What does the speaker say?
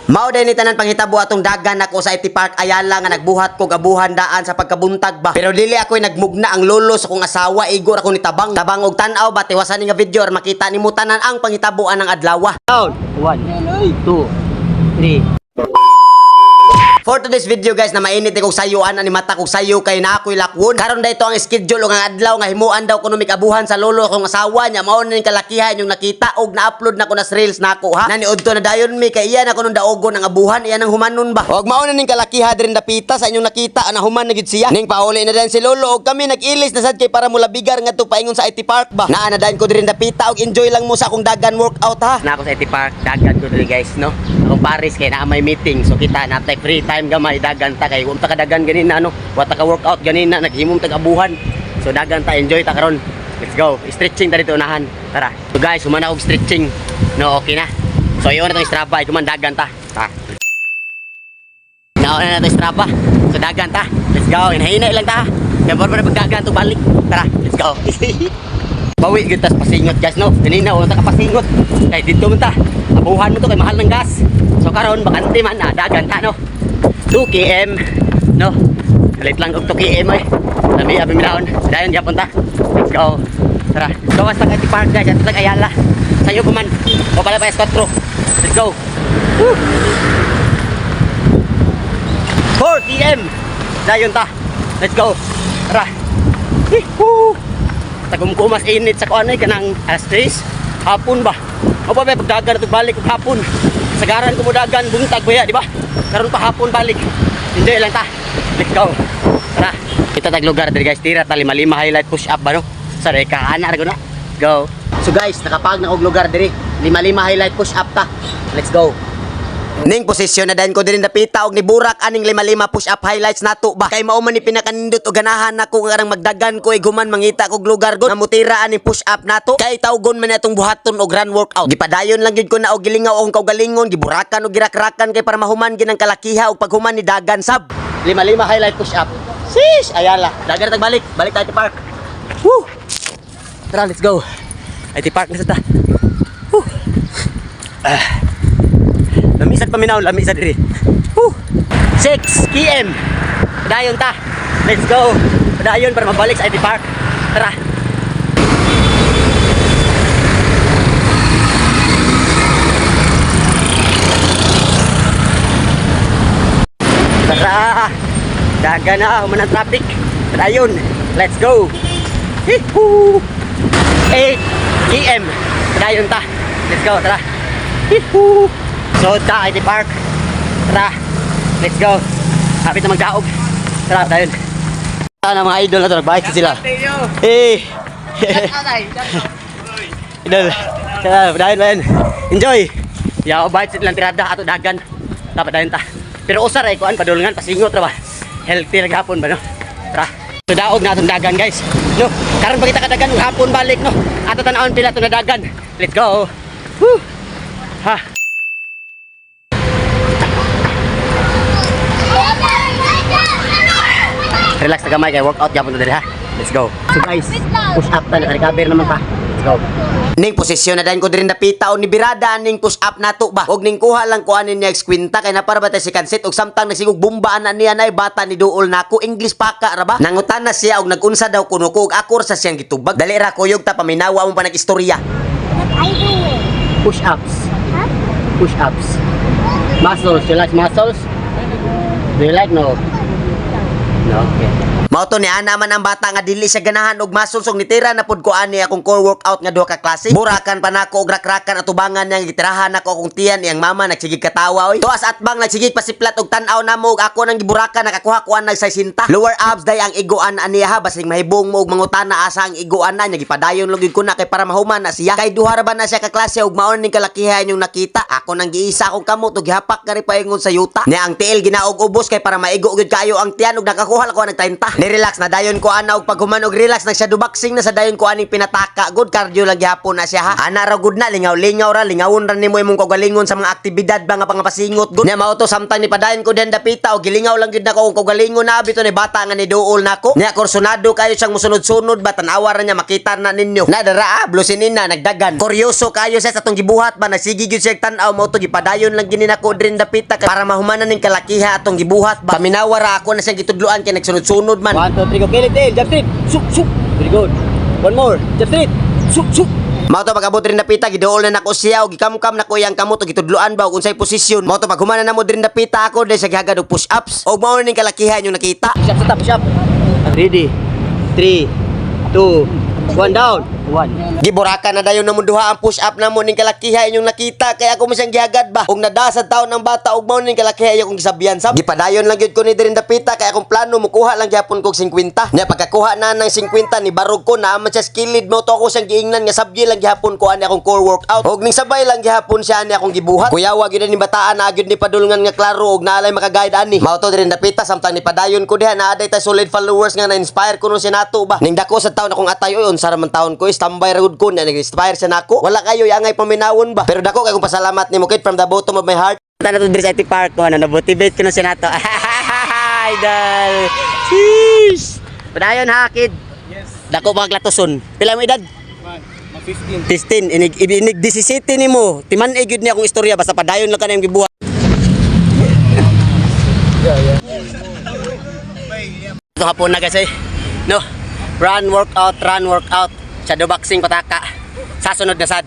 Mao din ni tanan panghitabo atong dagan nako sa IT Park Ayala nga nagbuhat ko gabuhan daan sa pagkabuntag ba. Pero dili ako nagmugna ang lolo sa kong asawa igor ako ni tabang. Tabang og tan-aw ba tiwasan nga video or makita nimo tanan ang panghitaboan ng adlaw. Down. 1, 2, 3. For today's video guys na mainit kong sayuan ani mata kong sayo kay na ako'y lakwon. Karon dayto ang schedule nga adlaw nga himuan daw kuno mikabuhan sa lolo kong asawa nya mao ning kalakihan yung nakita og na-upload na ko na reels nako ha. Naniudto na dayon mi kay iya na kuno daogon ang abuhan iya nang humanon ba. Og mao na ning kalakiha diri dapita sa inyong nakita ana human na gid siya. Ning pauli na din si lolo og kami nag-ilis na sad kay para mula bigar nga to paingon sa IT Park ba. Naa na dayon ko diri dapita og enjoy lang mo sa akong dagan workout ha. Na ako sa IT Park dagan ko diri guys no. Akong Paris kay naa may meeting so kita na tay free time gamay dagan ta kay unta ka dagan ganina no wata ka workout ganina naghimom tag abuhan so dagan ta enjoy ta karon let's go stretching ta dito unahan tara so guys humana og stretching no okay na so iyon na tong Strava ikuman dagan ta nauna na tong Strava so dagan ta let's go hinay lang ta kay barbara pagdagan to balik tara let's go bawi gyud tas pasingot guys no ganina unta ka pasingot kay dito man ta abuhan mo to kay mahal ng gas so karon bakante man na dagan ta no 2 km no galit lang og 2 km eh labi abi milahon dayon gyapon ta let's go tara gawas ta kay Park guys at tag Ayala sayo pa man o pala pa S4 let's go woo 4 km dayon ta let's go tara woo tagumkumas init sa kuan ay kanang alas 3 hapon ba o pa pagdagan at balik og hapon sagaran ko mo dagan buntag kuya di ba karon pa hapon balik enjoy lang ta let's go tara kita tag lugar diri guys tira ta 5 highlight push up ba no sa reka ana ra na go so guys nakapag na og lugar diri 5 highlight push up ta let's go ning posisyon na dayon ko diri napita og ni burak aning 5 push up highlights nato ba kay mao man ni pinakanindot og ganahan nako nga karang magdagan ko guman mangita kog lugar gud namutira aning push up nato kay tawgon man natong buhaton og run workout gipadayon lang gid ko na og gilingaw og kaugalingon giburakan og girakrakan kay para mahuman gid ang kalakiha og paghuman ni dagan sab 5 highlight push up sis Ayala dagan tag balik tayo Park woo tara let's go IT Park na sa ta woo lamisad paminaw, lamisad diri. 6 km. Padayon ta. Let's go. Padayon para mabalik sa IT Park. Tara. Tara. Daga na, human ang traffic. Padayon. Let's go. 8 km. Padayon ta. Let's go, tara. So ta IT Park. Tara. Let's go. Kapit na magdaog. Tara, dayon. Tara na mga idol na to, nagbike sila. Eh. Idol. Tara, dayon. Enjoy. Ya, bite lang tirada ato dagan. Dapat dayon ta. Pero usar ay kuan padulungan pasingot ra ba. Healthy lang hapon ba no. Tara. So daog na atong dagan guys. No, karon pagita ka dagan hapon balik no. Ato tan-awon pila to na dagan. Let's go. Woo. Ha. Relax na gamay kay workout gyapon to diri ha. Let's go. So guys, push up ta naka-recover naman pa. Let's go. Ning posisyon na dayon ko diri napita og ni birada ning push up nato ba. Og ning kuha lang ko anin niya kwinta kay napara ba ta si kanset og samtang nagsigog bumbaan na niya nay bata ni duol nako English paka ra ba. Nangutan na siya og nagunsa daw kuno ko og akor sa siyang gitubag. Dali ra kuyog ta paminawa mo pa nag-istorya. Push ups. Huh? Push ups. Muscles, you like muscles? Do you like no? No, okay. Mao to ni ana man ang bata nga dili sa ganahan og masulsong nitira na pud ko ani akong core workout nga duha ka klase. Burakan pa nako og rakrakan atubangan nga gitirahan nako akong tiyan iyang mama nagsigig katawa oy. Tuas atbang nagsigig pasiplat og tan-aw namo og ako nang giburakan nakakuha ko ang nagsasinta. Lower abs day ang iguan aniya ha basing mahibong mo og mangutana asa ang iguan na nya gipadayon lugid ko na kay para mahuman na siya. Kay duha ra ba na siya ka klase og mao ning kalakihan yung nakita. Ako nang giisa akong kamot og gihapak kari paingon sa yuta. Nya ang tiil ginaog ubos kay para maigo gyud kayo ang tiyan og nakakuha ko ang 30. Ni-relax na dayon ko ana og paghuman og relax na shadow boxing na sa dayon ko aning pinataka. Good cardio lang gyapon na siya ha. Ana ra gud na lingaw-lingaw ra lingawon ra nimo imong kagalingon sa mga aktibidad ba nga pangapasingot gud. Nya mao to samtang ni padayon ko den dapita og gilingaw lang gid nako og kagalingon na bito ni bata nga ni duol nako. Nya kursunado kayo siyang musunod-sunod ba tan-awa ra niya makita na ninyo. Na dara blusinin na nagdagan. Kuryoso kayo siya sa tong gibuhat ba nagsigi gyud siya tan-aw mao to gipadayon lang gini nako diri dapita para mahumanan ning kalakiha atong gibuhat ba. Paminawa ra ako na siyang gitudloan kay nagsunod-sunod man. 1, 2, 3, go. Kilit tail. Jump street. Shoot, shoot. Very good. One more. Jump street. Shoot, shoot. Mao to pagabot rin dapita giduol na nako siya og gikamkam nako iyang kamot og gitudloan ba og unsay posisyon. Mao to paghuman na mo diri dapita ako dahil sa gihagad og push ups og mao ning kalakihan yung nakita. Push up sa top. Push up. Ready. 3, 2, 1 down. 1. Giboraka na dayon namon duha ang push up namo ning kalakiha inyong nakita kaya ako masyang gihagad ba og nadasad taon ng bata og mao ning kalakiha akong gisabihan sab. Gipadayon lang gyud ko ni diri dapita kaya akong plano mukuha lang gyapon kog 50. Nya pagkakuha na ng 50 ni barog ko na man siya skilled mo to ako siyang giingnan nga sabji lang gyapon ko ani akong core workout. Og ning sabay lang gyapon siya ani akong gibuhat. Kuyawa gyud ni bataan na gyud ni padulngan nga klaro og naalay maka-guide ani. Mao to diri dapita samtang ni padayon ko diha naa day ta solid followers nga na-inspire ko no si nato ba. Ning dako sa taon akong atay oy unsa ra man taon ko tambay ra gud ko na nag-inspire sa nako. Wala kayo yangay paminawon ba. Pero dako kay kong pasalamat nimo kid from the bottom of my heart. Tana to diri sa IT Park ko na motivate ko na si nato. Idol. Sheesh. Padayon ha kid. Yes, Dako maglatoson. Pila mo edad? man. Mag 15. 15. Inig 17 nimo. Timan gyud ni akong istorya basta padayon lang kanang gibuhat. Ito hapon na kasi. No. Run workout. Shadow boxing pataka. Sa sunod na sad.